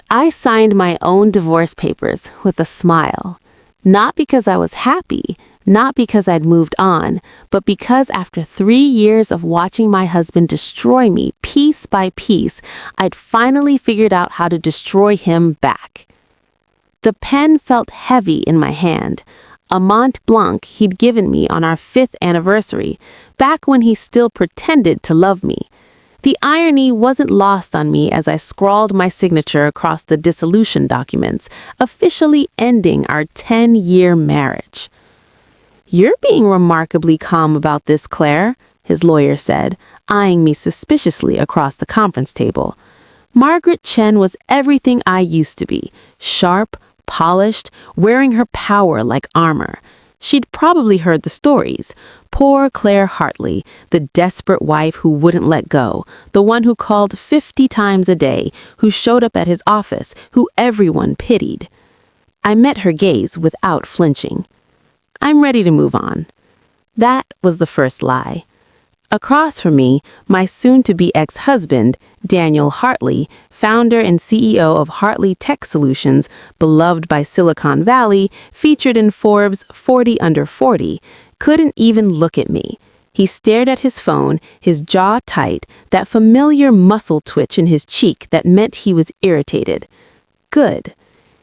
I signed my own divorce papers with a smile. Not because I was happy, not because I'd moved on, but because after 3 years of watching my husband destroy me piece by piece, I'd finally figured out how to destroy him back. The pen felt heavy in my hand, a Mont Blanc he'd given me on our 5th anniversary, back when he still pretended to love me. The irony wasn't lost on me as I scrawled my signature across the dissolution documents, officially ending our 10-year marriage. "You're being remarkably calm about this, Claire," his lawyer said, eyeing me suspiciously across the conference table. Margaret Chen was everything I used to be, sharp, polished, wearing her power like armor. She'd probably heard the stories. Poor Claire Hartley, the desperate wife who wouldn't let go, the one who called 50 times a day, who showed up at his office, who everyone pitied. I met her gaze without flinching. "I'm ready to move on." That was the first lie. Across from me, my soon-to-be ex-husband, Daniel Hartley, founder and CEO of Hartley Tech Solutions, beloved by Silicon Valley, featured in Forbes 40 Under 40, couldn't even look at me. He stared at his phone, his jaw tight, that familiar muscle twitch in his cheek that meant he was irritated. Good.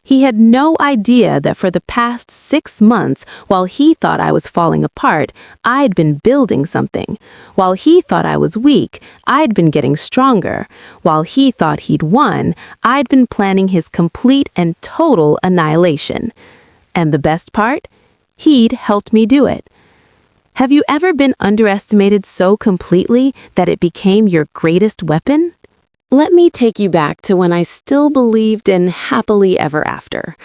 He had no idea that for the past 6 months, while he thought I was falling apart, I'd been building something. While he thought I was weak, I'd been getting stronger. While he thought he'd won, I'd been planning his complete and total annihilation. And the best part? He'd helped me do it. Have you ever been underestimated so completely that it became your greatest weapon? Let me take you back to when I still believed in happily ever after.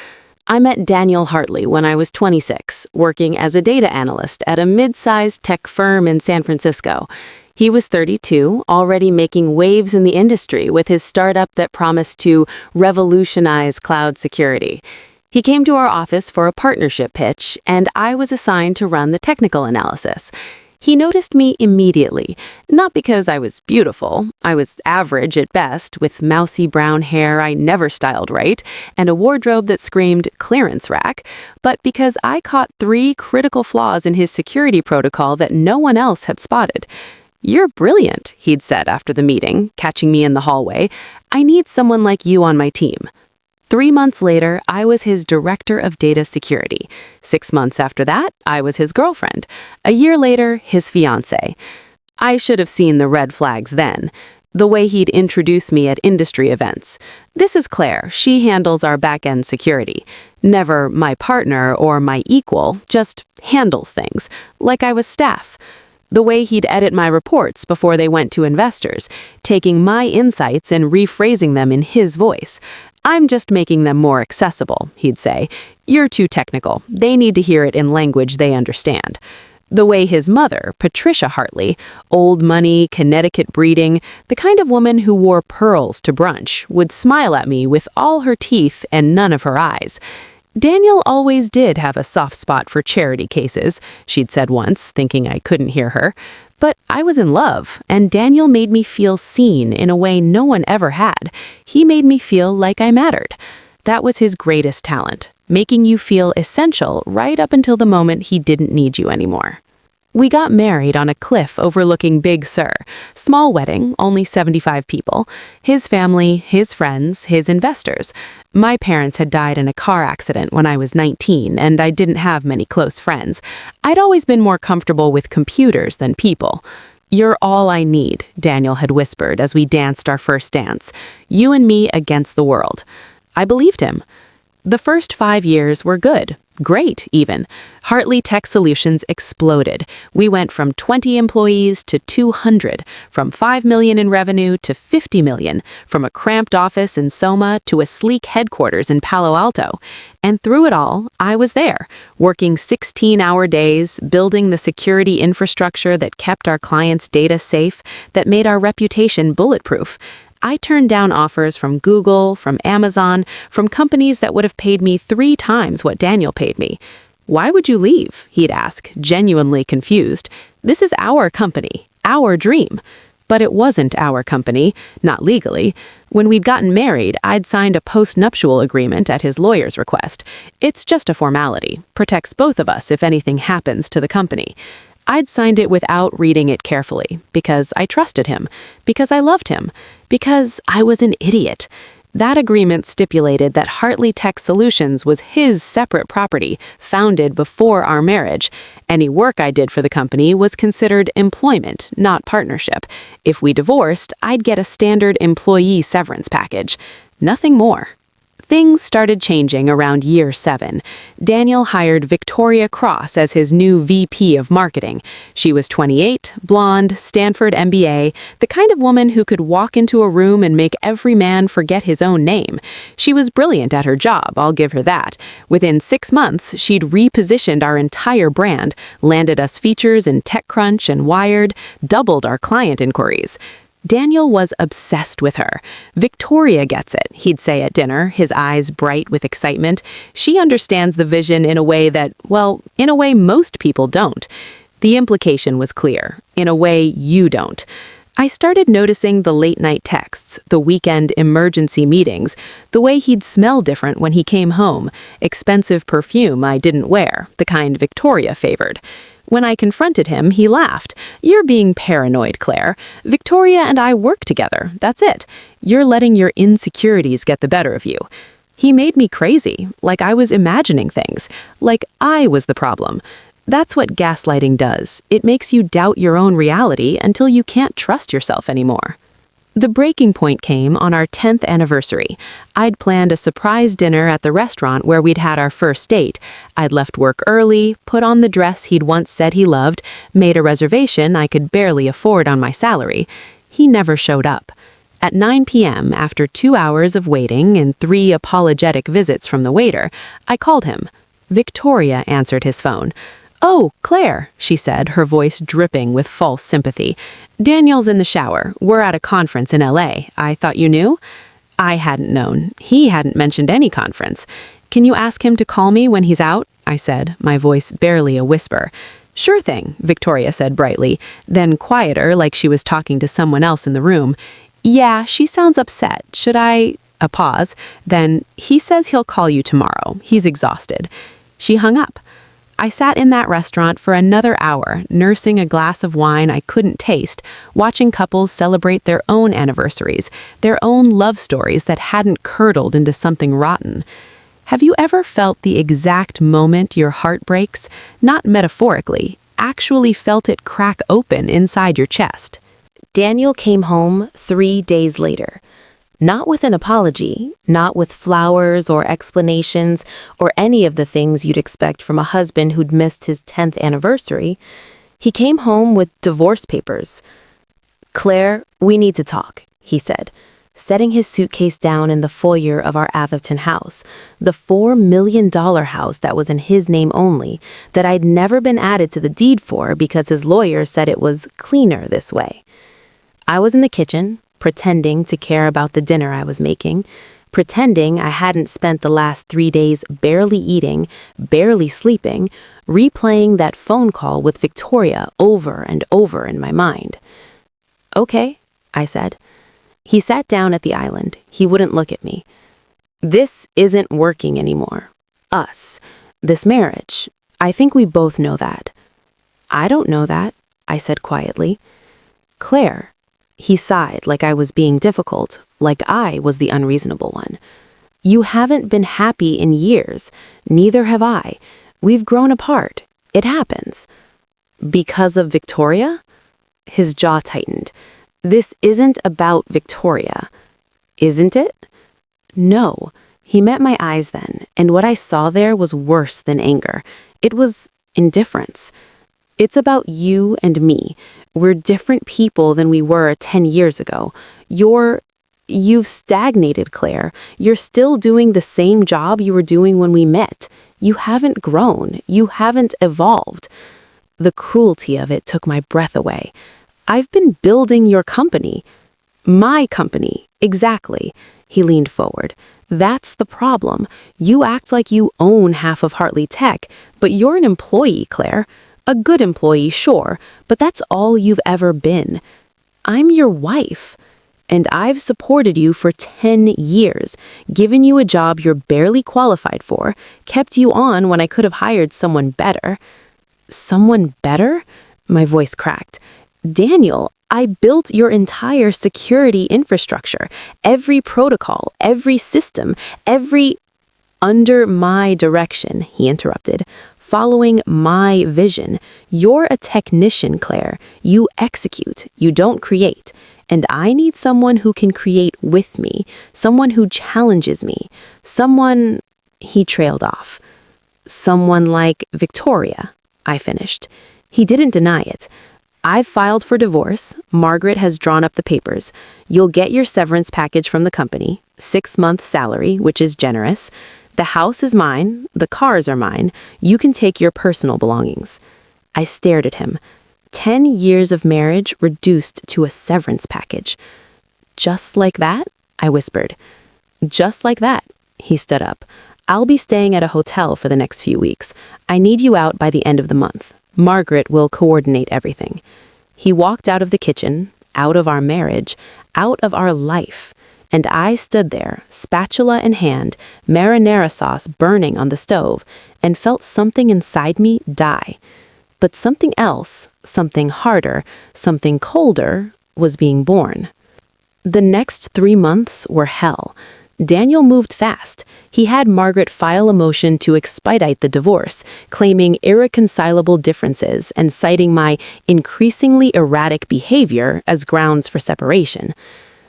I met Daniel Hartley when I was 26, working as a data analyst at a mid-sized tech firm in San Francisco. He was 32, already making waves in the industry with his startup that promised to revolutionize cloud security. He came to our office for a partnership pitch, and I was assigned to run the technical analysis. He noticed me immediately, not because I was beautiful. I was average at best, with mousy brown hair I never styled right, and a wardrobe that screamed clearance rack, but because I caught 3 critical flaws in his security protocol that no one else had spotted. "You're brilliant," he'd said after the meeting, catching me in the hallway. "I need someone like you on my team." 3 months later, I was his director of data security. 6 months after that, I was his girlfriend. A year later, his fiancé. I should have seen the red flags then. The way he'd introduce me at industry events. "This is Claire. She handles our back-end security." Never my partner or my equal, just handles things, like I was staff. The way he'd edit my reports before they went to investors, taking my insights and rephrasing them in his voice. "I'm just making them more accessible," he'd say. "You're too technical. They need to hear it in language they understand." The way his mother, Patricia Hartley, old money, Connecticut breeding, the kind of woman who wore pearls to brunch, would smile at me with all her teeth and none of her eyes. "Daniel always did have a soft spot for charity cases," she'd said once, thinking I couldn't hear her. But I was in love, and Daniel made me feel seen in a way no one ever had. He made me feel like I mattered. That was his greatest talent, making you feel essential right up until the moment he didn't need you anymore. We got married on a cliff overlooking Big Sur. Small wedding, only 75 people. His family, his friends, his investors. My parents had died in a car accident when I was 19, and I didn't have many close friends. I'd always been more comfortable with computers than people. "You're all I need," Daniel had whispered as we danced our first dance. "You and me against the world." I believed him. The first 5 years were good. Great, even. Hartley Tech Solutions exploded. We went from 20 employees to 200, from $5 million in revenue to $50 million, from a cramped office in Soma to a sleek headquarters in Palo Alto. And through it all, I was there, working 16-hour days, building the security infrastructure that kept our clients' data safe, that made our reputation bulletproof. I turned down offers from Google, from Amazon, from companies that would have paid me 3 times what Daniel paid me. "Why would you leave?" he'd ask, genuinely confused. "This is our company, our dream." But it wasn't our company, not legally. When we'd gotten married, I'd signed a post-nuptial agreement at his lawyer's request. It's just a formality, protects both of us if anything happens to the company. I'd signed it without reading it carefully, because I trusted him, because I loved him, because I was an idiot. That agreement stipulated that Hartley Tech Solutions was his separate property, founded before our marriage. Any work I did for the company was considered employment, not partnership. If we divorced, I'd get a standard employee severance package. Nothing more. Things started changing around year 7. Daniel hired Victoria Cross as his new VP of marketing. She was 28, blonde, Stanford MBA, the kind of woman who could walk into a room and make every man forget his own name. She was brilliant at her job, I'll give her that. Within 6 months, she'd repositioned our entire brand, landed us features in TechCrunch and Wired, doubled our client inquiries. Daniel was obsessed with her. Victoria gets it, he'd say at dinner, his eyes bright with excitement. She understands the vision in a way that, well, in a way most people don't. The implication was clear. In a way you don't. I started noticing the late-night texts, the weekend emergency meetings, the way he'd smell different when he came home, expensive perfume I didn't wear, the kind Victoria favored. When I confronted him, he laughed. "You're being paranoid, Claire. Victoria and I work together. That's it. You're letting your insecurities get the better of you." He made me crazy, like I was imagining things, like I was the problem. That's what gaslighting does. It makes you doubt your own reality until you can't trust yourself anymore. The breaking point came on our 10th anniversary. I'd planned a surprise dinner at the restaurant where we'd had our first date. I'd left work early, put on the dress he'd once said he loved, made a reservation I could barely afford on my salary. He never showed up. At 9 p.m., after 2 hours of waiting and 3 apologetic visits from the waiter, I called him. Victoria answered his phone. "Oh, Claire," she said, her voice dripping with false sympathy. "Daniel's in the shower. We're at a conference in LA. I thought you knew?" I hadn't known. He hadn't mentioned any conference. "Can you ask him to call me when he's out?" I said, my voice barely a whisper. "Sure thing," Victoria said brightly, then quieter, like she was talking to someone else in the room. "Yeah, she sounds upset. Should I—" A pause. Then, "He says he'll call you tomorrow. He's exhausted." She hung up. I sat in that restaurant for another hour, nursing a glass of wine I couldn't taste, watching couples celebrate their own anniversaries, their own love stories that hadn't curdled into something rotten. Have you ever felt the exact moment your heart breaks? Not metaphorically, actually felt it crack open inside your chest. Daniel came home 3 days later. Not with an apology, not with flowers or explanations or any of the things you'd expect from a husband who'd missed his 10th anniversary. He came home with divorce papers. "Claire, we need to talk," he said, setting his suitcase down in the foyer of our Atherton house, the $4 million house that was in his name only, that I'd never been added to the deed for because his lawyer said it was cleaner this way. I was in the kitchen, pretending to care about the dinner I was making, pretending I hadn't spent the last 3 days barely eating, barely sleeping, replaying that phone call with Victoria over and over in my mind. "Okay," I said. He sat down at the island. He wouldn't look at me. "This isn't working anymore. Us. This marriage. I think we both know that." "I don't know that," I said quietly. "Claire." He sighed like I was being difficult, like I was the unreasonable one. "You haven't been happy in years. Neither have I. We've grown apart. It happens." "Because of Victoria?" His jaw tightened. "This isn't about Victoria." "Isn't it?" "No." He met my eyes then, and what I saw there was worse than anger. It was indifference. "It's about you and me. We're different people than we were 10 years ago. You've stagnated, Claire. You're still doing the same job you were doing when we met. You haven't grown. You haven't evolved." The cruelty of it took my breath away. "I've been building your company." "My company, exactly." He leaned forward. "That's the problem. You act like you own half of Hartley Tech, but you're an employee, Claire. A good employee, sure, but that's all you've ever been." I'm your wife. And I've supported you for 10 years, given you a job you're barely qualified for, kept you on when I could have hired someone better. Someone better? My voice cracked. Daniel, I built your entire security infrastructure, every protocol, every system, under my direction, he interrupted, following my vision. You're a technician, Claire. You execute, you don't create. And I need someone who can create with me, someone who challenges me, someone, he trailed off. Someone like Victoria, I finished. He didn't deny it. I've filed for divorce. Margaret has drawn up the papers. You'll get your severance package from the company, 6-month salary, which is generous. The house is mine. The cars are mine. You can take your personal belongings. I stared at him. 10 years of marriage reduced to a severance package. Just like that? I whispered. Just like that. He stood up. I'll be staying at a hotel for the next few weeks. I need you out by the end of the month. Margaret will coordinate everything. He walked out of the kitchen, out of our marriage, out of our life. And I stood there, spatula in hand, marinara sauce burning on the stove, and felt something inside me die. But something else, something harder, something colder, was being born. The next 3 months were hell. Daniel moved fast. He had Margaret file a motion to expedite the divorce, claiming irreconcilable differences and citing my increasingly erratic behavior as grounds for separation.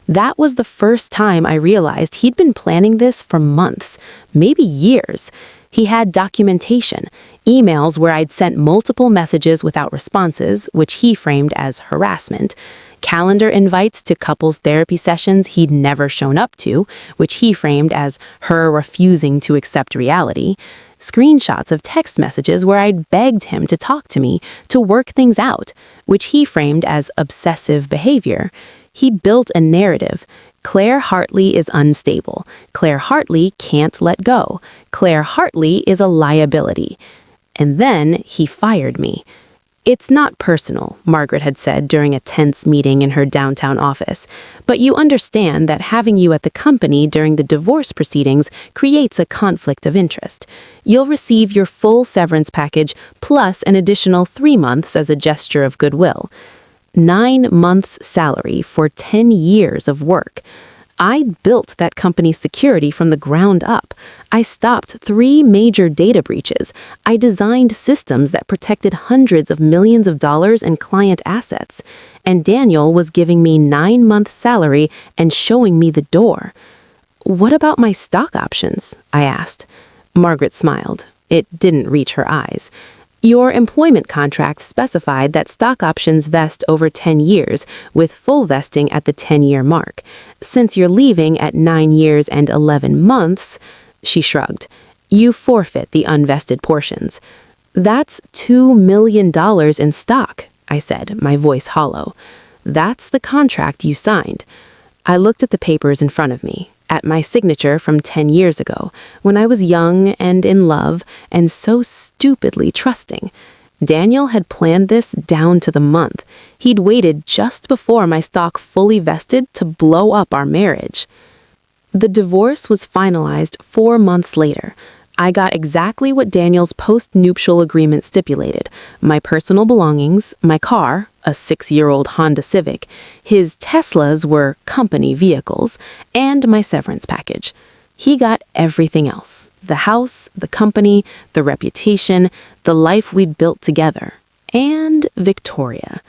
That was the first time I realized he'd been planning this for months, maybe years. He had documentation, emails where I'd sent multiple messages without responses, which he framed as harassment, calendar invites to couples therapy sessions he'd never shown up to, which he framed as her refusing to accept reality, screenshots of text messages where I'd begged him to talk to me to work things out, which he framed as obsessive behavior. He built a narrative. Claire Hartley is unstable. Claire Hartley can't let go. Claire Hartley is a liability. And then he fired me. It's not personal, Margaret had said during a tense meeting in her downtown office, but you understand that having you at the company during the divorce proceedings creates a conflict of interest. You'll receive your full severance package plus an additional 3 months as a gesture of goodwill. 9 months' salary for 10 years of work. I built that company's security from the ground up. I stopped 3 major data breaches. I designed systems that protected hundreds of millions of dollars in client assets. And Daniel was giving me 9 months' salary and showing me the door. What about my stock options? I asked. Margaret smiled. It didn't reach her eyes. Your employment contract specified that stock options vest over 10 years, with full vesting at the 10-year mark. Since you're leaving at 9 years and 11 months, she shrugged, you forfeit the unvested portions. That's $2 million in stock, I said, my voice hollow. That's the contract you signed. I looked at the papers in front of me, at my signature from 10 years ago, when I was young and in love and so stupidly trusting. Daniel had planned this down to the month. He'd waited just before my stock fully vested to blow up our marriage. The divorce was finalized 4 months later. I got exactly what Daniel's post-nuptial agreement stipulated: my personal belongings, my car, a 6-year-old Honda Civic, his Teslas were company vehicles, and my severance package. He got everything else: the house, the company, the reputation, the life we'd built together, and Victoria.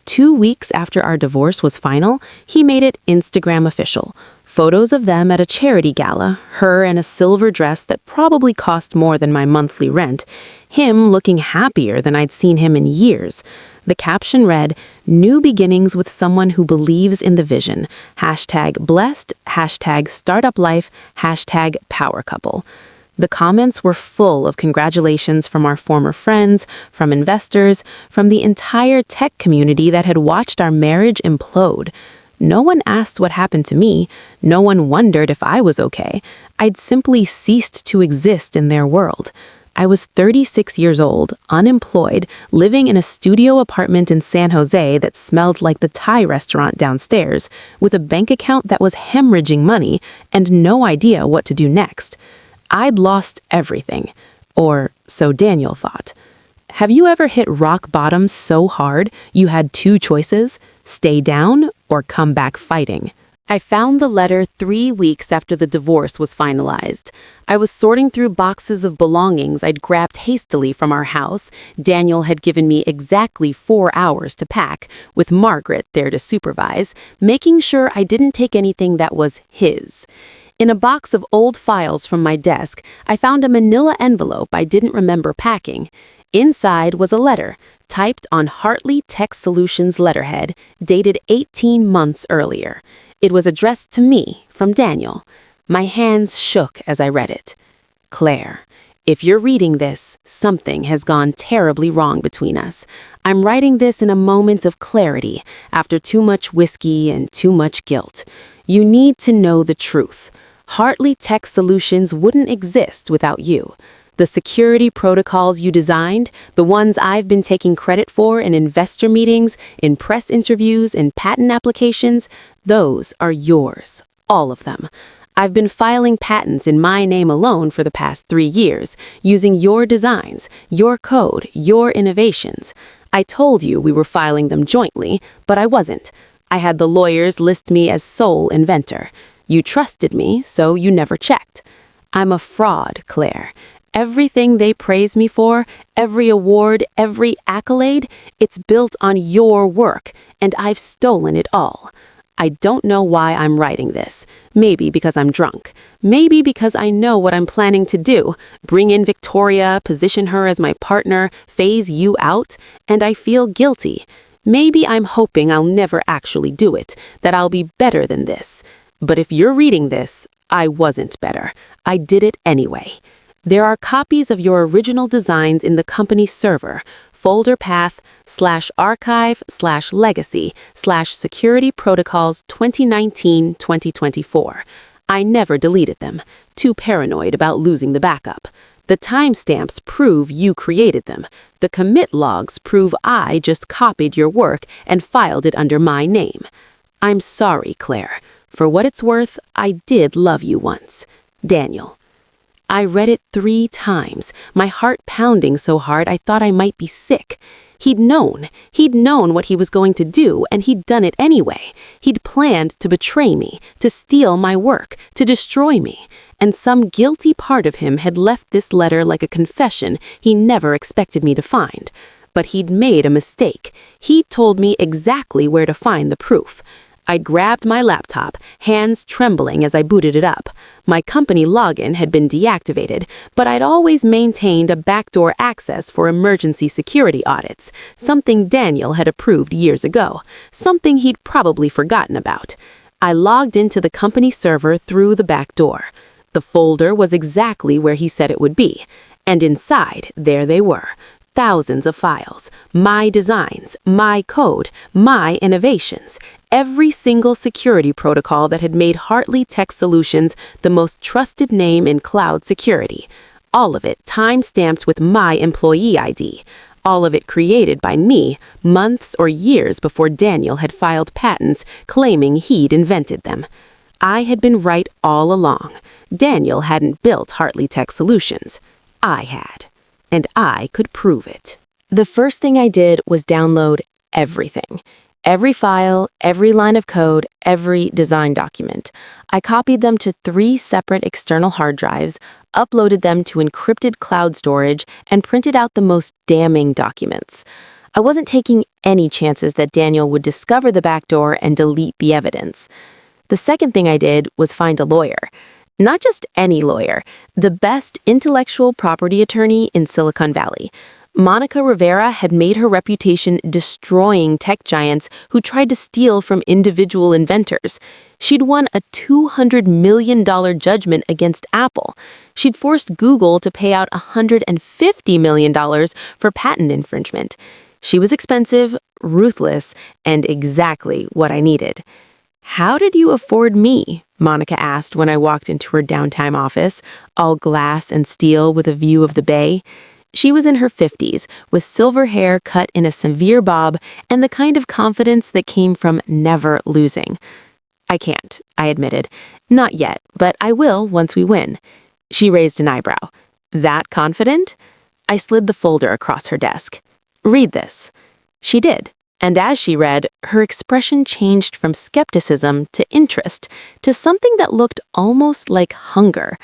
2 weeks after our divorce was final, he made it Instagram official. Photos of them at a charity gala, her in a silver dress that probably cost more than my monthly rent, him looking happier than I'd seen him in years. The caption read, "New beginnings with someone who believes in the vision. #blessed, #startup life, #power couple." The comments were full of congratulations from our former friends, from investors, from the entire tech community that had watched our marriage implode. No one asked what happened to me. No one wondered if I was okay. I'd simply ceased to exist in their world. I was 36 years old, unemployed, living in a studio apartment in San Jose that smelled like the Thai restaurant downstairs, with a bank account that was hemorrhaging money and no idea what to do next. I'd lost everything. Or so Daniel thought. Have you ever hit rock bottom so hard you had two choices, stay down or come back fighting? I found the letter 3 weeks after the divorce was finalized. I was sorting through boxes of belongings I'd grabbed hastily from our house. Daniel had given me exactly 4 hours to pack, with Margaret there to supervise, making sure I didn't take anything that was his. In a box of old files from my desk, I found a manila envelope I didn't remember packing. Inside was a letter, typed on Hartley Tech Solutions letterhead, dated 18 months earlier. It was addressed to me, from Daniel. My hands shook as I read it. Claire, if you're reading this, something has gone terribly wrong between us. I'm writing this in a moment of clarity, after too much whiskey and too much guilt. You need to know the truth. Hartley Tech Solutions wouldn't exist without you. The security protocols you designed, the ones I've been taking credit for in investor meetings, in press interviews, in patent applications, those are yours, all of them. I've been filing patents in my name alone for the past 3 years, using your designs, your code, your innovations. I told you we were filing them jointly, but I wasn't. I had the lawyers list me as sole inventor. You trusted me, so you never checked. I'm a fraud, Claire. Everything they praise me for, every award, every accolade, it's built on your work, and I've stolen it all. I don't know why I'm writing this. Maybe because I'm drunk. Maybe because I know what I'm planning to do. Bring in Victoria, position her as my partner, phase you out, and I feel guilty. Maybe I'm hoping I'll never actually do it, that I'll be better than this. But if you're reading this, I wasn't better. I did it anyway. There are copies of your original designs in the company server, folder path /archive/legacy/security protocols 2019-2024. I never deleted them, too paranoid about losing the backup. The timestamps prove you created them. The commit logs prove I just copied your work and filed it under my name. I'm sorry, Claire. For what it's worth, I did love you once. Daniel. I read it 3 times, my heart pounding so hard I thought I might be sick. He'd known what he was going to do, and he'd done it anyway. He'd planned to betray me, to steal my work, to destroy me. And some guilty part of him had left this letter like a confession he never expected me to find. But he'd made a mistake. He'd told me exactly where to find the proof. I'd grabbed my laptop, hands trembling as I booted it up. My company login had been deactivated, but I'd always maintained a backdoor access for emergency security audits, something Daniel had approved years ago, something he'd probably forgotten about. I logged into the company server through the back door. The folder was exactly where he said it would be, and inside, there they were. Thousands of files, my designs, my code, my innovations, every single security protocol that had made Hartley Tech Solutions the most trusted name in cloud security. All of it time-stamped with my employee ID. All of it created by me months or years before Daniel had filed patents claiming he'd invented them. I had been right all along. Daniel hadn't built Hartley Tech Solutions. I had. And I could prove it. The first thing I did was download everything. Every file, every line of code, every design document. I copied them to 3 separate external hard drives, uploaded them to encrypted cloud storage, and printed out the most damning documents. I wasn't taking any chances that Daniel would discover the backdoor and delete the evidence. The second thing I did was find a lawyer. Not just any lawyer, the best intellectual property attorney in Silicon Valley. Monica Rivera had made her reputation destroying tech giants who tried to steal from individual inventors. She'd won a $200 million judgment against Apple. She'd forced Google to pay out $150 million for patent infringement. She was expensive, ruthless, and exactly what I needed. "How did you afford me?" Monica asked when I walked into her downtown office, all glass and steel with a view of the bay. She was in her 50s, with silver hair cut in a severe bob and the kind of confidence that came from never losing. "I can't," I admitted. "Not yet, but I will once we win." She raised an eyebrow. "That confident?" I slid the folder across her desk. "Read this." She did, and as she read, her expression changed from skepticism to interest, to something that looked almost like hunger.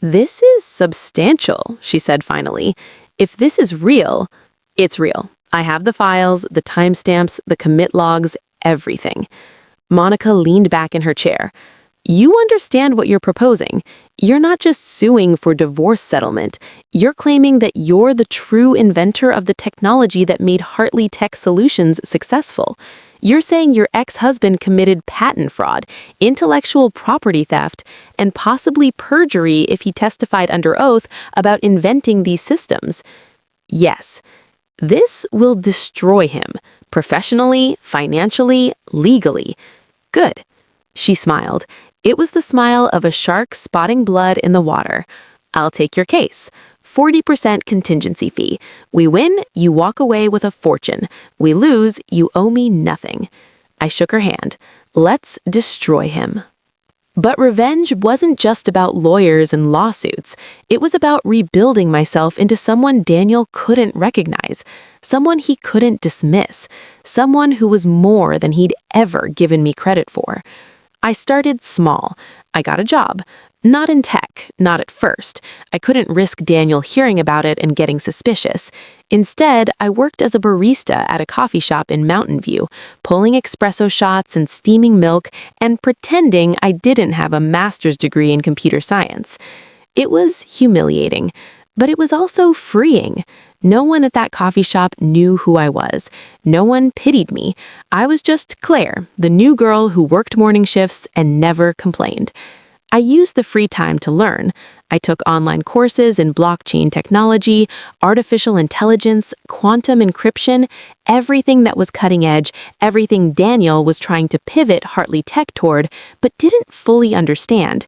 "This is substantial," she said finally. "If this is real, it's real. I have the files, the timestamps, the commit logs, everything." Monica leaned back in her chair. "You understand what you're proposing. You're not just suing for divorce settlement. You're claiming that you're the true inventor of the technology that made Hartley Tech Solutions successful. You're saying your ex-husband committed patent fraud, intellectual property theft, and possibly perjury if he testified under oath about inventing these systems." Yes. "This will destroy him, professionally, financially, legally." "Good." She smiled. It was the smile of a shark spotting blood in the water. "I'll take your case. 40% contingency fee. We win, you walk away with a fortune. We lose, you owe me nothing." I shook her hand. "Let's destroy him." But revenge wasn't just about lawyers and lawsuits. It was about rebuilding myself into someone Daniel couldn't recognize, someone he couldn't dismiss, someone who was more than he'd ever given me credit for. I started small. I got a job. Not in tech, not at first. I couldn't risk Daniel hearing about it and getting suspicious. Instead, I worked as a barista at a coffee shop in Mountain View, pulling espresso shots and steaming milk and pretending I didn't have a master's degree in computer science. It was humiliating, but it was also freeing. No one at that coffee shop knew who I was. No one pitied me. I was just Claire, the new girl who worked morning shifts and never complained. I used the free time to learn. I took online courses in blockchain technology, artificial intelligence, quantum encryption, everything that was cutting edge, everything Daniel was trying to pivot Hartley Tech toward, but didn't fully understand.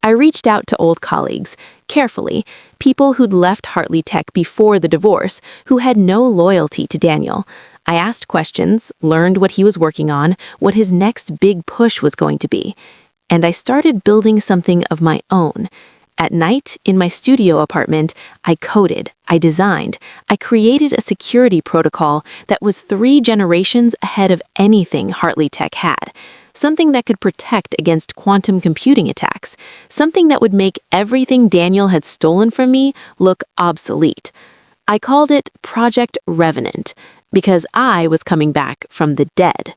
I reached out to old colleagues, carefully, people who'd left Hartley Tech before the divorce, who had no loyalty to Daniel. I asked questions, learned what he was working on, what his next big push was going to be. And I started building something of my own. At night, in my studio apartment, I coded, I designed, I created a security protocol that was 3 generations ahead of anything Hartley Tech had. Something that could protect against quantum computing attacks. Something that would make everything Daniel had stolen from me look obsolete. I called it Project Revenant, because I was coming back from the dead.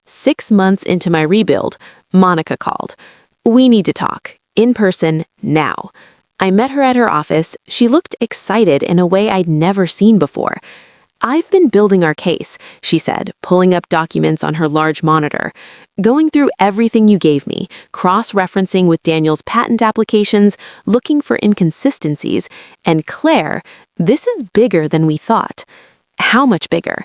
6 months into my rebuild, Monica called. "We need to talk. In person, now." I met her at her office. She looked excited in a way I'd never seen before. "I've been building our case," she said, pulling up documents on her large monitor. "Going through everything you gave me, cross-referencing with Daniel's patent applications, looking for inconsistencies. And Claire, this is bigger than we thought." "How much bigger?"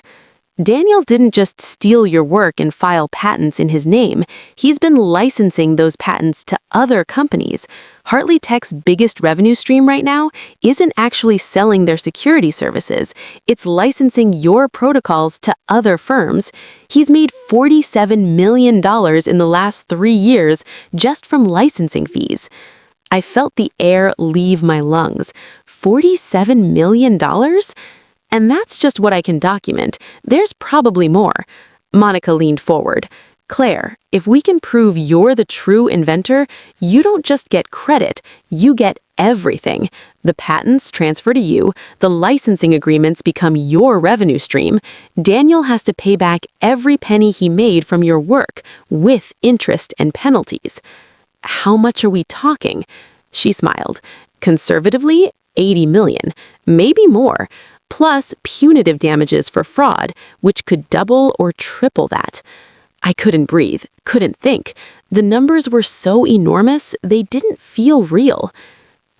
"Daniel didn't just steal your work and file patents in his name. He's been licensing those patents to other companies. Hartley Tech's biggest revenue stream right now isn't actually selling their security services. It's licensing your protocols to other firms. He's made $47 million in the last 3 years just from licensing fees." I felt the air leave my lungs. $47 million? And that's just what I can document. There's probably more. Monica leaned forward. "Claire, if we can prove you're the true inventor, you don't just get credit, you get everything. The patents transfer to you, the licensing agreements become your revenue stream. Daniel has to pay back every penny he made from your work, with interest and penalties." "How much are we talking?" She smiled. "Conservatively, 80 million, maybe more. Plus punitive damages for fraud, which could double or triple that." I couldn't breathe, couldn't think. The numbers were so enormous, they didn't feel real.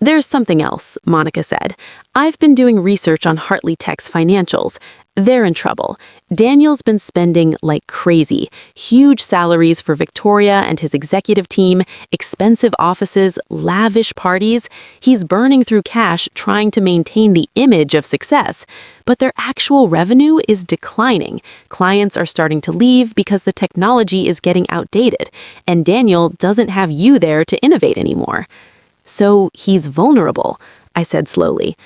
There's something else, Monica said. I've been doing research on Hartley Tech's financials. They're in trouble. Daniel's been spending like crazy. Huge salaries for Victoria and his executive team, expensive offices, lavish parties. He's burning through cash trying to maintain the image of success. But their actual revenue is declining. Clients are starting to leave because the technology is getting outdated, and Daniel doesn't have you there to innovate anymore. So he's vulnerable, I said slowly.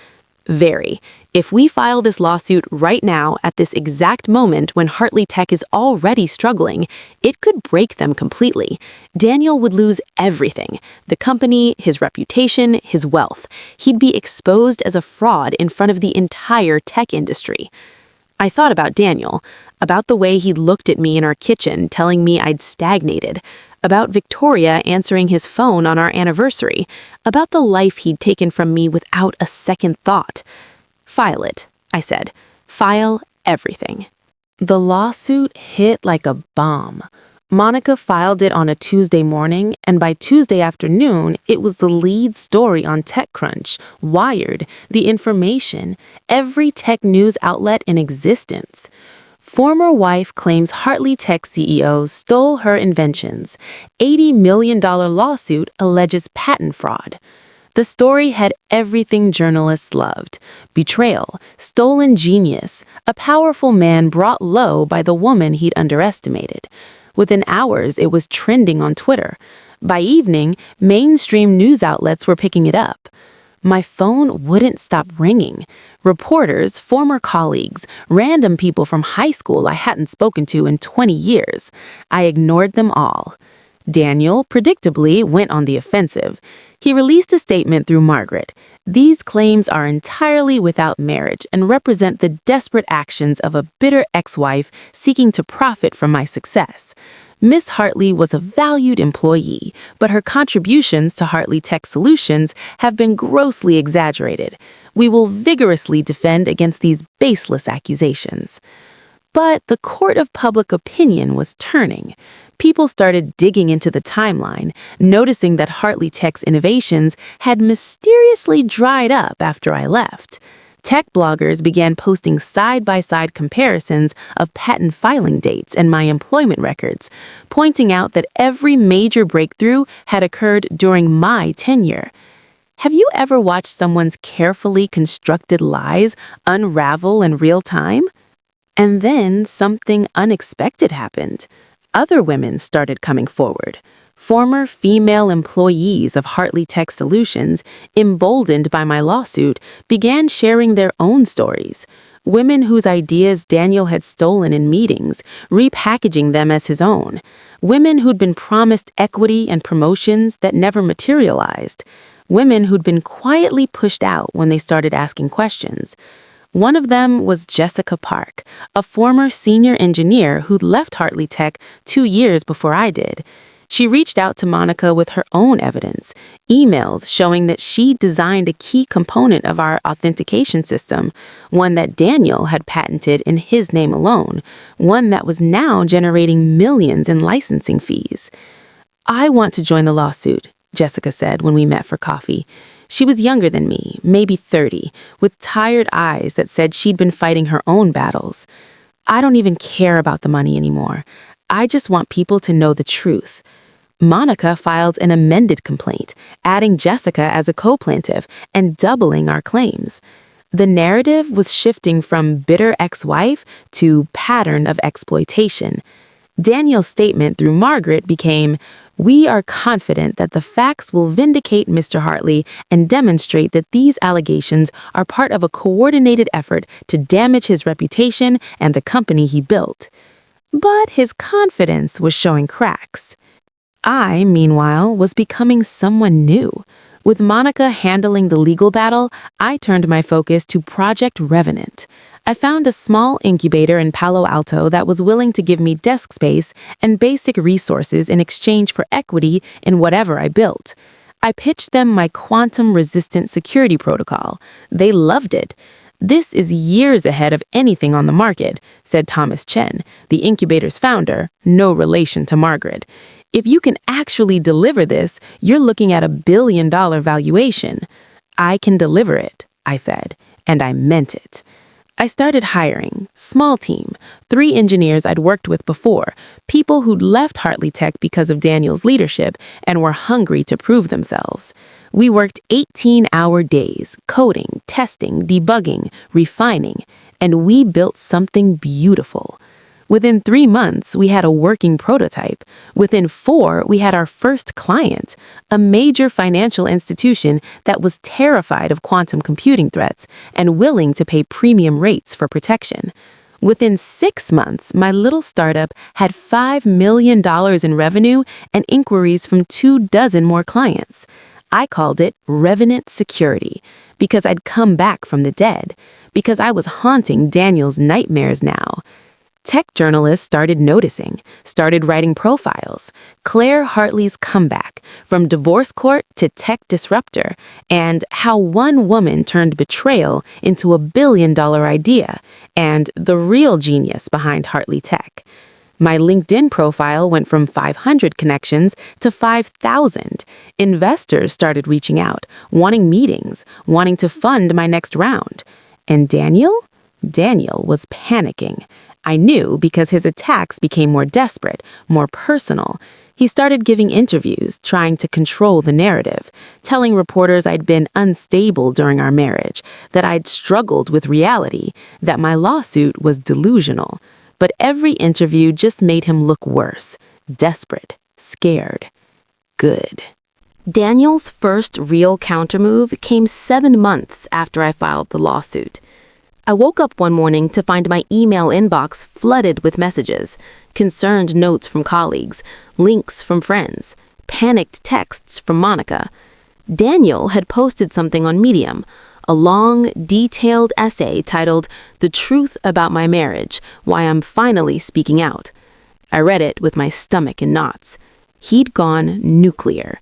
Very. If we file this lawsuit right now at this exact moment when Hartley Tech is already struggling, it could break them completely. Daniel would lose everything: the company, his reputation, his wealth. He'd be exposed as a fraud in front of the entire tech industry. I thought about Daniel, about the way he looked at me in our kitchen telling me I'd stagnated, about Victoria answering his phone on our anniversary, about the life he'd taken from me without a second thought. File it, I said. File everything. The lawsuit hit like a bomb. Monica filed it on a Tuesday morning, and by Tuesday afternoon, it was the lead story on TechCrunch, Wired, The Information, every tech news outlet in existence. Former wife claims Hartley Tech CEO stole her inventions. $80 million lawsuit alleges patent fraud. The story had everything journalists loved: betrayal, stolen genius, a powerful man brought low by the woman he'd underestimated. Within hours, it was trending on Twitter. By evening, mainstream news outlets were picking it up. My phone wouldn't stop ringing. Reporters, former colleagues, random people from high school I hadn't spoken to in 20 years. I ignored them all. Daniel, predictably, went on the offensive. He released a statement through Margaret. These claims are entirely without merit and represent the desperate actions of a bitter ex-wife seeking to profit from my success. Miss Hartley was a valued employee, but her contributions to Hartley Tech Solutions have been grossly exaggerated. We will vigorously defend against these baseless accusations. But the court of public opinion was turning. People started digging into the timeline, noticing that Hartley Tech's innovations had mysteriously dried up after I left. Tech bloggers began posting side-by-side comparisons of patent filing dates and my employment records, pointing out that every major breakthrough had occurred during my tenure. Have you ever watched someone's carefully constructed lies unravel in real time? And then something unexpected happened. Other women started coming forward. Former female employees of Hartley Tech Solutions, emboldened by my lawsuit, began sharing their own stories. Women whose ideas Daniel had stolen in meetings, repackaging them as his own. Women who'd been promised equity and promotions that never materialized. Women who'd been quietly pushed out when they started asking questions. One of them was Jessica Park, a former senior engineer who'd left Hartley Tech 2 years before I did. She reached out to Monica with her own evidence, emails showing that she designed a key component of our authentication system, one that Daniel had patented in his name alone, one that was now generating millions in licensing fees. "I want to join the lawsuit," Jessica said when we met for coffee. She was younger than me, maybe 30, with tired eyes that said she'd been fighting her own battles. "I don't even care about the money anymore. I just want people to know the truth." Monica filed an amended complaint, adding Jessica as a co-plaintiff and doubling our claims. The narrative was shifting from bitter ex-wife to pattern of exploitation. Daniel's statement through Margaret became, "We are confident that the facts will vindicate Mr. Hartley and demonstrate that these allegations are part of a coordinated effort to damage his reputation and the company he built." But his confidence was showing cracks. I, meanwhile, was becoming someone new. With Monica handling the legal battle, I turned my focus to Project Revenant. I found a small incubator in Palo Alto that was willing to give me desk space and basic resources in exchange for equity in whatever I built. I pitched them my quantum-resistant security protocol. They loved it. "This is years ahead of anything on the market," said Thomas Chen, the incubator's founder, no relation to Margaret. "If you can actually deliver this, you're looking at $1 billion valuation." I can deliver it, I said, and I meant it. I started hiring, small team, 3 engineers I'd worked with before, people who'd left Hartley Tech because of Daniel's leadership and were hungry to prove themselves. We worked 18-hour days, coding, testing, debugging, refining, and we built something beautiful. Within 3 months, we had a working prototype. Within 4, we had our first client, a major financial institution that was terrified of quantum computing threats and willing to pay premium rates for protection. Within 6 months, my little startup had $5 million in revenue and inquiries from 24 more clients. I called it Revenant Security because I'd come back from the dead, because I was haunting Daniel's nightmares now. Tech journalists started noticing, started writing profiles. Claire Hartley's comeback, from divorce court to tech disruptor, and how one woman turned betrayal into a billion-dollar idea, and the real genius behind Hartley Tech. My LinkedIn profile went from 500 connections to 5,000. Investors started reaching out, wanting meetings, wanting to fund my next round. And Daniel? Daniel was panicking. I knew because his attacks became more desperate, more personal. He started giving interviews, trying to control the narrative, telling reporters I'd been unstable during our marriage, that I'd struggled with reality, that my lawsuit was delusional. But every interview just made him look worse, desperate, scared, good. Daniel's first real countermove came 7 months after I filed the lawsuit. I woke up one morning to find my email inbox flooded with messages, concerned notes from colleagues, links from friends, panicked texts from Monica. Daniel had posted something on Medium, a long, detailed essay titled "The Truth About My Marriage, Why I'm Finally Speaking Out." I read it with my stomach in knots. He'd gone nuclear.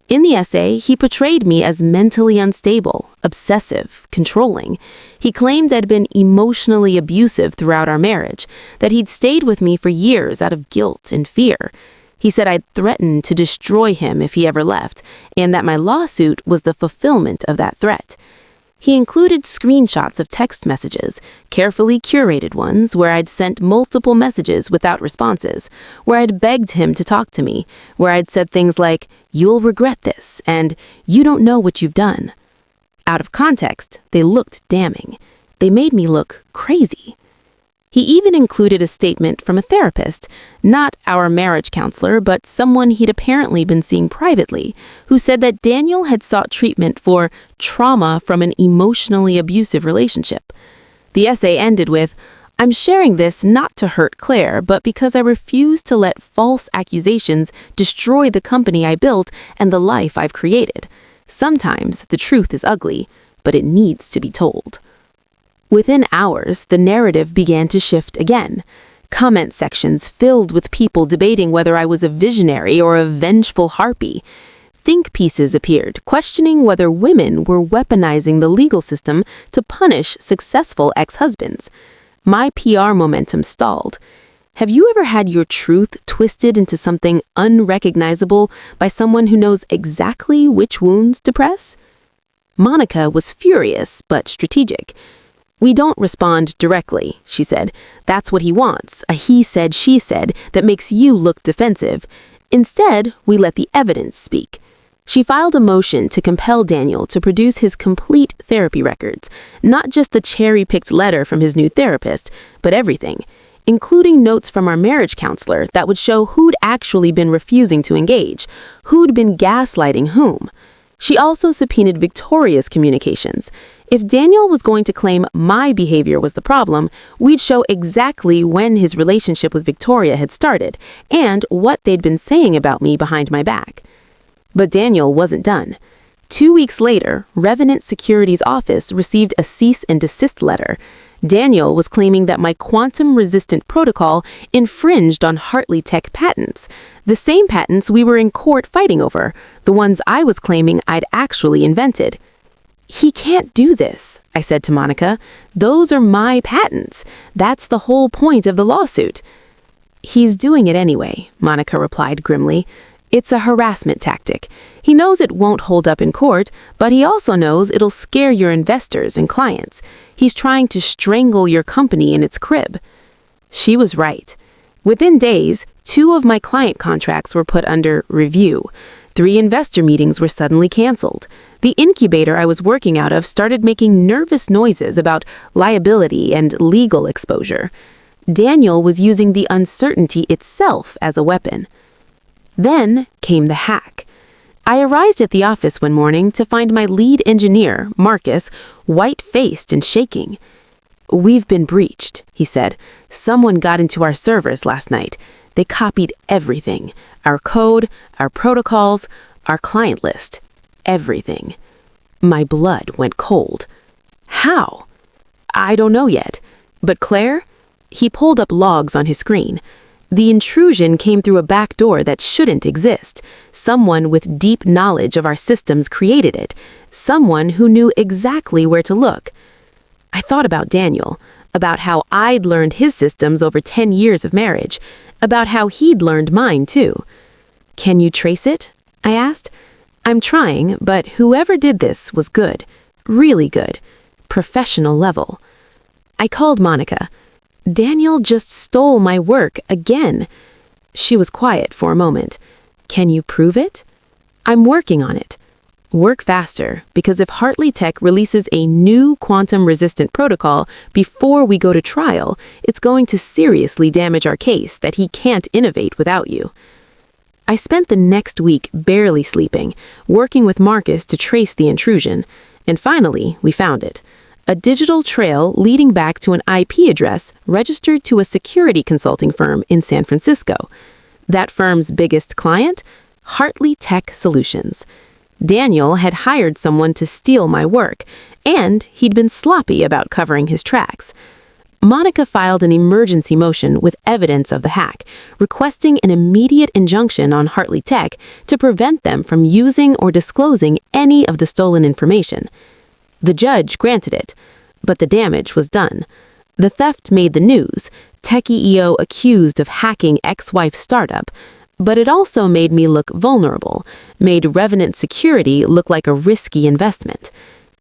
In the essay, he portrayed me as mentally unstable, obsessive, controlling. He claimed I'd been emotionally abusive throughout our marriage, that he'd stayed with me for years out of guilt and fear. He said I'd threatened to destroy him if he ever left, and that my lawsuit was the fulfillment of that threat. He included screenshots of text messages, carefully curated ones where I'd sent multiple messages without responses, where I'd begged him to talk to me, where I'd said things like, "You'll regret this," and "You don't know what you've done." Out of context, they looked damning. They made me look crazy. He even included a statement from a therapist, not our marriage counselor, but someone he'd apparently been seeing privately, who said that Daniel had sought treatment for trauma from an emotionally abusive relationship. The essay ended with, "I'm sharing this not to hurt Claire, but because I refuse to let false accusations destroy the company I built and the life I've created. Sometimes the truth is ugly, but it needs to be told." Within hours, the narrative began to shift again. Comment sections filled with people debating whether I was a visionary or a vengeful harpy. Think pieces appeared, questioning whether women were weaponizing the legal system to punish successful ex-husbands. My PR momentum stalled. Have you ever had your truth twisted into something unrecognizable by someone who knows exactly which wounds to press? Monica was furious but strategic. "We don't respond directly," she said. "That's what he wants, a he said, she said that makes you look defensive. Instead, we let the evidence speak." She filed a motion to compel Daniel to produce his complete therapy records, not just the cherry-picked letter from his new therapist, but everything, including notes from our marriage counselor that would show who'd actually been refusing to engage, who'd been gaslighting whom. She also subpoenaed Victoria's communications. If Daniel was going to claim my behavior was the problem, we'd show exactly when his relationship with Victoria had started and what they'd been saying about me behind my back. But Daniel wasn't done. 2 weeks later, Revenant Security's office received a cease and desist letter. Daniel was claiming that my quantum-resistant protocol infringed on Hartley Tech patents, the same patents we were in court fighting over, the ones I was claiming I'd actually invented. "He can't do this," I said to Monica. "Those are my patents. That's the whole point of the lawsuit." "He's doing it anyway," Monica replied grimly. It's a harassment tactic. He knows it won't hold up in court, but he also knows it'll scare your investors and clients. He's trying to strangle your company in its crib." She was right. Within days, 2 of my client contracts were put under review. 3 investor meetings were suddenly canceled. The incubator I was working out of started making nervous noises about liability and legal exposure. Daniel was using the uncertainty itself as a weapon. Then came the hack. I arrived at the office one morning to find my lead engineer, Marcus, white-faced and shaking. "We've been breached," he said. "Someone got into our servers last night. They copied everything. Our code, our protocols, our client list. Everything." My blood went cold. "How?" "I don't know yet. But Claire?" He pulled up logs on his screen. The intrusion came through a back door that shouldn't exist. Someone with deep knowledge of our systems created it. Someone who knew exactly where to look. I thought about Daniel, about how I'd learned his systems over 10 years of marriage, about how he'd learned mine too. "Can you trace it?" I asked. "I'm trying, but whoever did this was good. Really good. Professional level." I called Monica. "Daniel just stole my work again." She was quiet for a moment. "Can you prove it?" "I'm working on it." Work faster, because if Hartley Tech releases a new quantum-resistant protocol before we go to trial, it's going to seriously damage our case that he can't innovate without you. I spent the next week barely sleeping, working with Marcus to trace the intrusion, and finally, we found it. A digital trail leading back to an IP address registered to a security consulting firm in San Francisco. That firm's biggest client? Hartley Tech Solutions. Daniel had hired someone to steal my work, and he'd been sloppy about covering his tracks. Monica filed an emergency motion with evidence of the hack, requesting an immediate injunction on Hartley Tech to prevent them from using or disclosing any of the stolen information. The judge granted it, but the damage was done. The theft made the news, Tech EO accused of hacking ex-wife's startup, but it also made me look vulnerable, made Revenant Security look like a risky investment.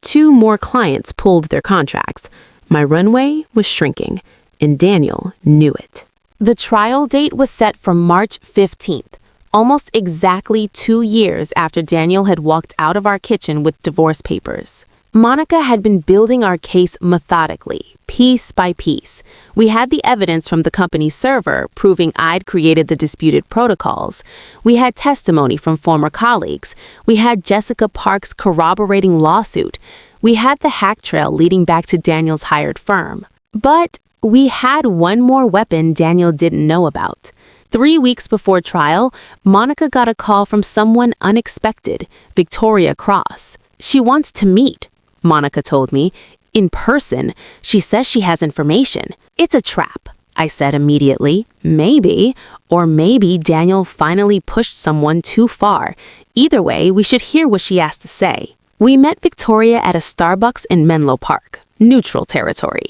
2 more clients pulled their contracts. My runway was shrinking, and Daniel knew it. The trial date was set for March 15th, almost exactly 2 years after Daniel had walked out of our kitchen with divorce papers. Monica had been building our case methodically, piece by piece. We had the evidence from the company's server proving I'd created the disputed protocols. We had testimony from former colleagues. We had Jessica Park's corroborating lawsuit. We had the hack trail leading back to Daniel's hired firm. But we had one more weapon Daniel didn't know about. 3 weeks before trial, Monica got a call from someone unexpected, Victoria Cross. "She wants to meet," Monica told me. "In person. She says she has information." "It's a trap," I said immediately. Maybe, or maybe Daniel finally pushed someone too far. Either way, we should hear what she has to say. We met Victoria at a Starbucks in Menlo Park, neutral territory.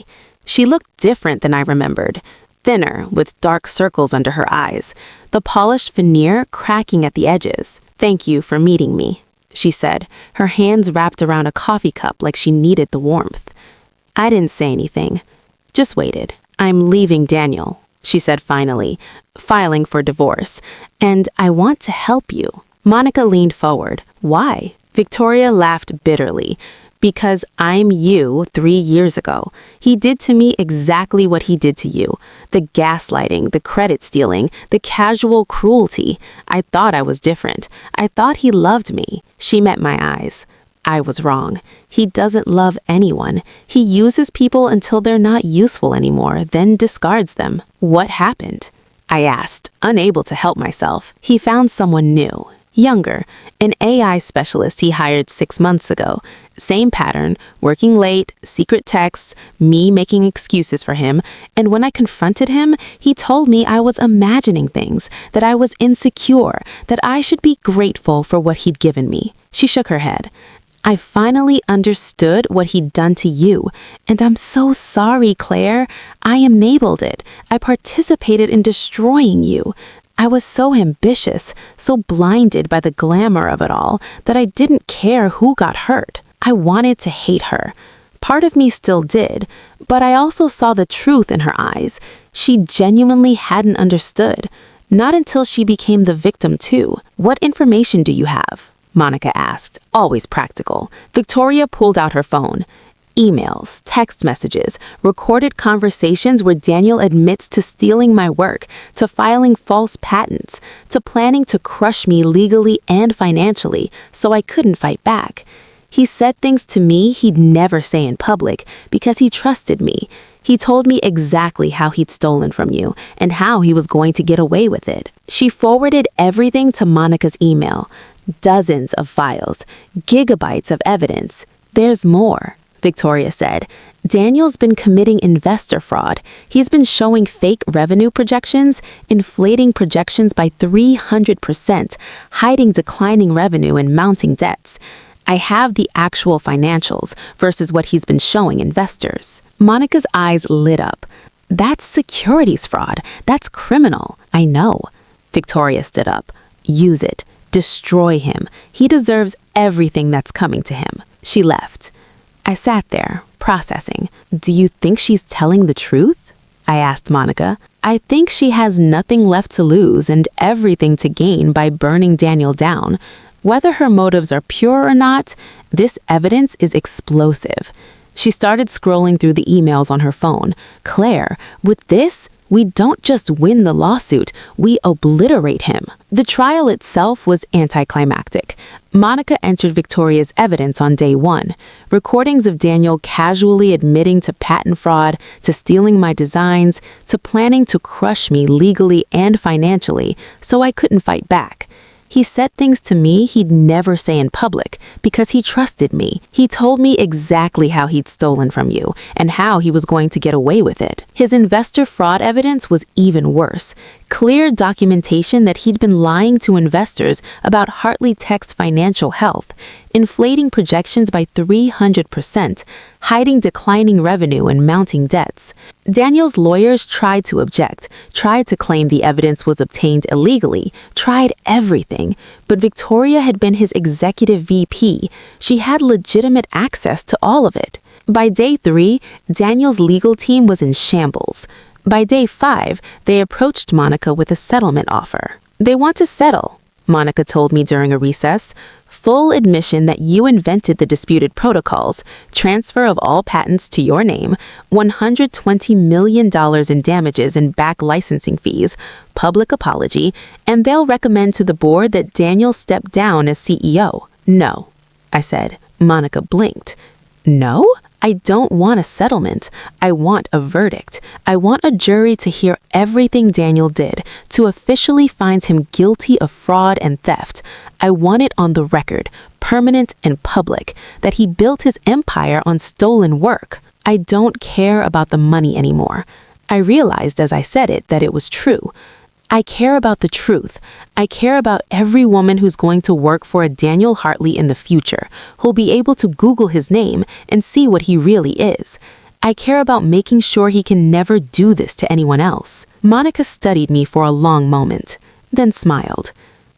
She looked different than I remembered. Thinner, with dark circles under her eyes, the polished veneer cracking at the edges. "Thank you for meeting me," she said, her hands wrapped around a coffee cup like she needed the warmth. I didn't say anything, just waited. "I'm leaving Daniel," she said finally, "filing for divorce, and I want to help you." Monica leaned forward. "Why?" Victoria laughed bitterly. "Because I'm you 3 years ago. He did to me exactly what he did to you. The gaslighting, the credit stealing, the casual cruelty. I thought I was different. I thought he loved me." She met my eyes. I was wrong. He doesn't love anyone. He uses people until they're not useful anymore, then discards them. "What happened?" I asked, unable to help myself. "He found someone new. Younger, an AI specialist he hired 6 months ago. Same pattern, working late, secret texts, me making excuses for him, and when I confronted him, he told me I was imagining things, that I was insecure, that I should be grateful for what he'd given me." She shook her head. "I finally understood what he'd done to you, and I'm so sorry, Claire. I enabled it. I participated in destroying you. I was so ambitious, so blinded by the glamour of it all, that I didn't care who got hurt. I wanted to hate her. Part of me still did, but I also saw the truth in her eyes. She genuinely hadn't understood. Not until she became the victim too. "What information do you have?" Monica asked, always practical. Victoria pulled out her phone. Emails, text messages, recorded conversations where Daniel admits to stealing my work, to filing false patents, to planning to crush me legally and financially, so I couldn't fight back. He said things to me he'd never say in public because he trusted me. He told me exactly how he'd stolen from you and how he was going to get away with it. She forwarded everything to Monica's email. Dozens of files, gigabytes of evidence. "There's more," Victoria said. "Daniel's been committing investor fraud. He's been showing fake revenue projections, inflating projections by 300%, hiding declining revenue and mounting debts. I have the actual financials versus what he's been showing investors." Monica's eyes lit up. "That's securities fraud. That's criminal." "I know." Victoria stood up. "Use it. Destroy him. He deserves everything that's coming to him." She left. I sat there, processing. "Do you think she's telling the truth?" I asked Monica. "I think she has nothing left to lose and everything to gain by burning Daniel down. Whether her motives are pure or not, this evidence is explosive." She started scrolling through the emails on her phone. "Claire, with this, we don't just win the lawsuit, we obliterate him." The trial itself was anticlimactic. Monica entered Victoria's evidence on day one. Recordings of Daniel casually admitting to patent fraud, to stealing my designs, to planning to crush me legally and financially, so I couldn't fight back. He said things to me he'd never say in public because he trusted me. He told me exactly how he'd stolen from you and how he was going to get away with it. His investor fraud evidence was even worse. Clear documentation that he'd been lying to investors about Hartley Tech's financial health, inflating projections by 300%, hiding declining revenue and mounting debts. Daniel's lawyers tried to object, tried to claim the evidence was obtained illegally, tried everything, but Victoria had been his executive VP. She had legitimate access to all of it. By day 3, Daniel's legal team was in shambles. By day 5, they approached Monica with a settlement offer. "They want to settle," Monica told me during a recess. "Full admission that you invented the disputed protocols, transfer of all patents to your name, $120 million in damages and back licensing fees, public apology, and they'll recommend to the board that Daniel step down as CEO." "No," I said. Monica blinked. "No? I don't want a settlement. I want a verdict. I want a jury to hear everything Daniel did, to officially find him guilty of fraud and theft. I want it on the record, permanent and public, that he built his empire on stolen work. I don't care about the money anymore." I realized as I said it that it was true. I care about the truth. I care about every woman who's going to work for a Daniel Hartley in the future, who'll be able to Google his name and see what he really is. I care about making sure he can never do this to anyone else. Monica studied me for a long moment, then smiled.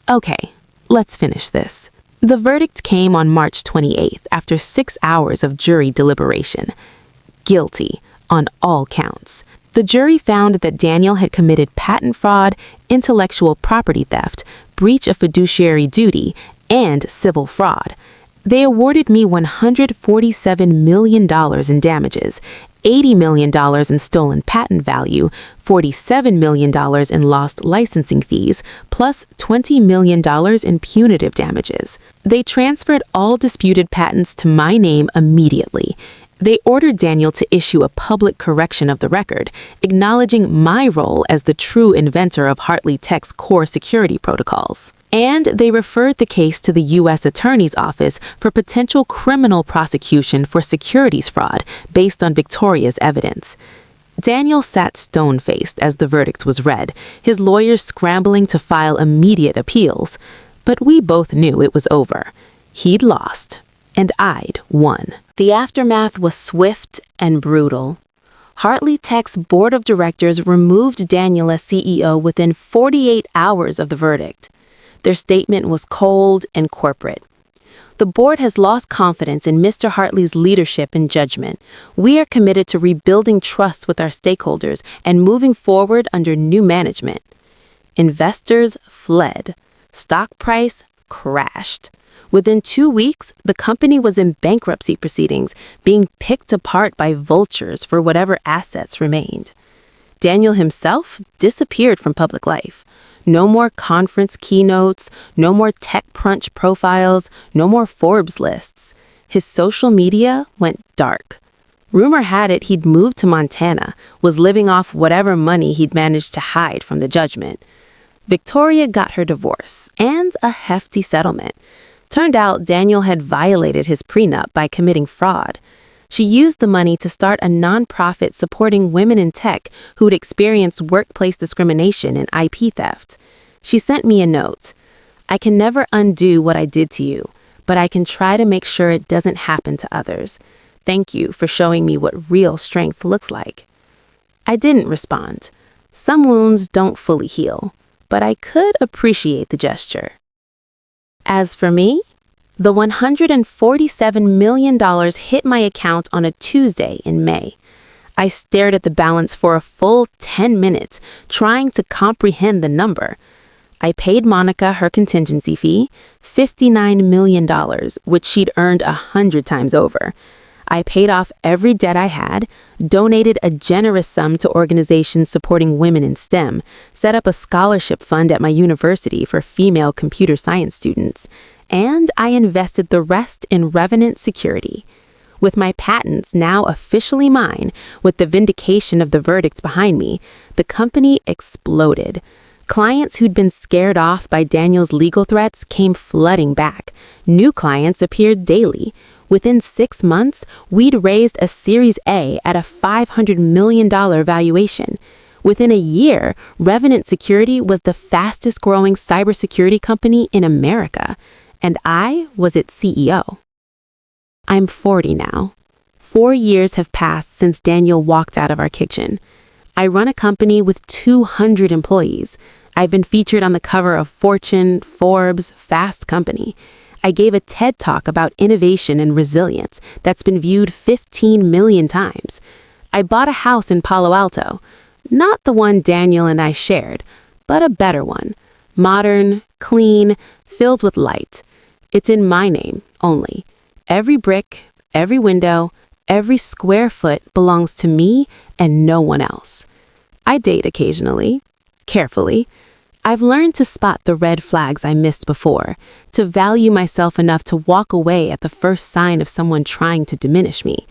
"Okay, let's finish this." The verdict came on March 28th after 6 hours of jury deliberation. Guilty on all counts. The jury found that Daniel had committed patent fraud, intellectual property theft, breach of fiduciary duty, and civil fraud. They awarded me $147 million in damages, $80 million in stolen patent value, $47 million in lost licensing fees, plus $20 million in punitive damages. They transferred all disputed patents to my name immediately. They ordered Daniel to issue a public correction of the record, acknowledging my role as the true inventor of Hartley Tech's core security protocols. And they referred the case to the U.S. Attorney's Office for potential criminal prosecution for securities fraud based on Victoria's evidence. Daniel sat stone-faced as the verdict was read, his lawyers scrambling to file immediate appeals. But we both knew it was over. He'd lost, and I'd won. The aftermath was swift and brutal. Hartley Tech's board of directors removed Daniel as CEO within 48 hours of the verdict. Their statement was cold and corporate. The board has lost confidence in Mr. Hartley's leadership and judgment. We are committed to rebuilding trust with our stakeholders and moving forward under new management. Investors fled. Stock price crashed. Within 2 weeks, the company was in bankruptcy proceedings, being picked apart by vultures for whatever assets remained. Daniel himself disappeared from public life. No more conference keynotes, no more TechCrunch profiles, no more Forbes lists. His social media went dark. Rumor had it he'd moved to Montana, was living off whatever money he'd managed to hide from the judgment. Victoria got her divorce and a hefty settlement. Turned out Daniel had violated his prenup by committing fraud. She used the money to start a nonprofit supporting women in tech who'd experienced workplace discrimination and IP theft. She sent me a note. "I can never undo what I did to you, but I can try to make sure it doesn't happen to others. Thank you for showing me what real strength looks like." I didn't respond. Some wounds don't fully heal, but I could appreciate the gesture. As for me, the $147 million hit my account on a Tuesday in May. I stared at the balance for a full 10 minutes, trying to comprehend the number. I paid Monica her contingency fee, $59 million, which she'd earned 100 times over. I paid off every debt I had, donated a generous sum to organizations supporting women in STEM, set up a scholarship fund at my university for female computer science students, and I invested the rest in Revenant Security. With my patents now officially mine, with the vindication of the verdict behind me, the company exploded. Clients who'd been scared off by Daniel's legal threats came flooding back. New clients appeared daily. Within 6 months, we'd raised a Series A at a $500 million valuation. Within a year, Revenant Security was the fastest growing cybersecurity company in America, and I was its CEO. I'm 40 now. 4 years have passed since Daniel walked out of our kitchen. I run a company with 200 employees. I've been featured on the cover of Fortune, Forbes, Fast Company. I gave a TED Talk about innovation and resilience that's been viewed 15 million times. I bought a house in Palo Alto, not the one Daniel and I shared, but a better one. Modern, clean, filled with light. It's in my name only. Every brick, every window, every square foot belongs to me and no one else. I date occasionally, carefully. I've learned to spot the red flags I missed before, to value myself enough to walk away at the first sign of someone trying to diminish me.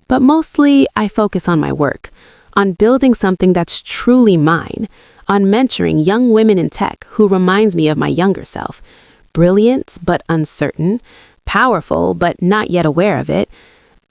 But mostly, I focus on my work, on building something that's truly mine, on mentoring young women in tech who reminds me of my younger self. Brilliant but uncertain, powerful but not yet aware of it.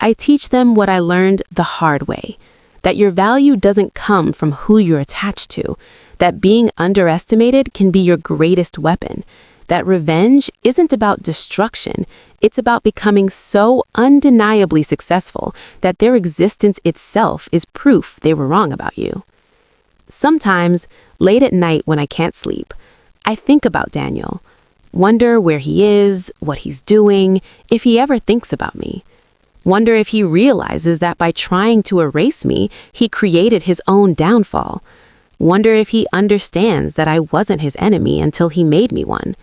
I teach them what I learned the hard way, that your value doesn't come from who you're attached to, that being underestimated can be your greatest weapon, that revenge isn't about destruction, it's about becoming so undeniably successful that their existence itself is proof they were wrong about you. Sometimes, late at night when I can't sleep, I think about Daniel, wonder where he is, what he's doing, if he ever thinks about me. Wonder if he realizes that by trying to erase me, he created his own downfall. Wonder if he understands that I wasn't his enemy until he made me one.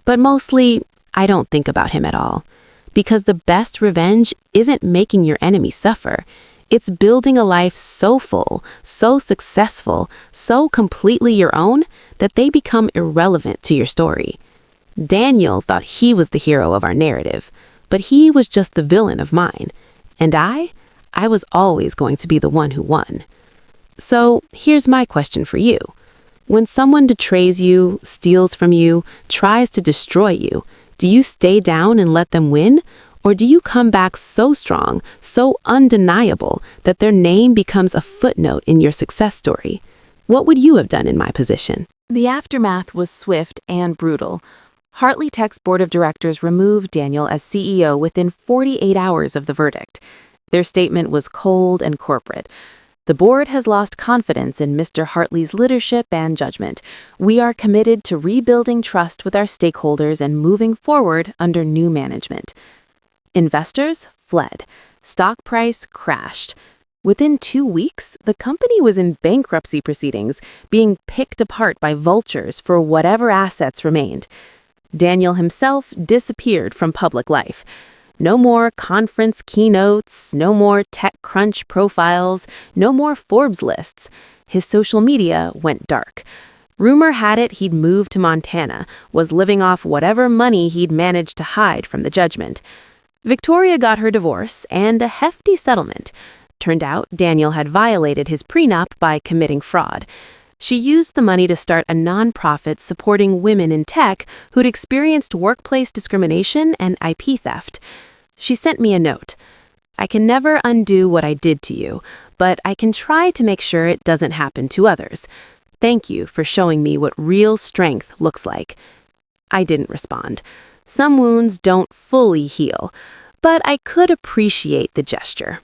But mostly, I don't think about him at all. Because the best revenge isn't making your enemy suffer. It's building a life so full, so successful, so completely your own that they become irrelevant to your story. Daniel thought he was the hero of our narrative, but he was just the villain of mine. And I was always going to be the one who won. So here's my question for you. When someone betrays you, steals from you, tries to destroy you, do you stay down and let them win? Or do you come back so strong, so undeniable, that their name becomes a footnote in your success story? What would you have done in my position? The aftermath was swift and brutal. Hartley Tech's board of directors removed Daniel as CEO within 48 hours of the verdict. Their statement was cold and corporate. The board has lost confidence in Mr. Hartley's leadership and judgment. We are committed to rebuilding trust with our stakeholders and moving forward under new management. Investors fled. Stock price crashed. Within 2 weeks, the company was in bankruptcy proceedings, being picked apart by vultures for whatever assets remained. Daniel himself disappeared from public life. No more conference keynotes, no more TechCrunch profiles, no more Forbes lists. His social media went dark. Rumor had it he'd moved to Montana, was living off whatever money he'd managed to hide from the judgment. Victoria got her divorce and a hefty settlement. Turned out Daniel had violated his prenup by committing fraud. She used the money to start a nonprofit supporting women in tech who'd experienced workplace discrimination and IP theft. She sent me a note. "I can never undo what I did to you, but I can try to make sure it doesn't happen to others. Thank you for showing me what real strength looks like." I didn't respond. Some wounds don't fully heal, but I could appreciate the gesture.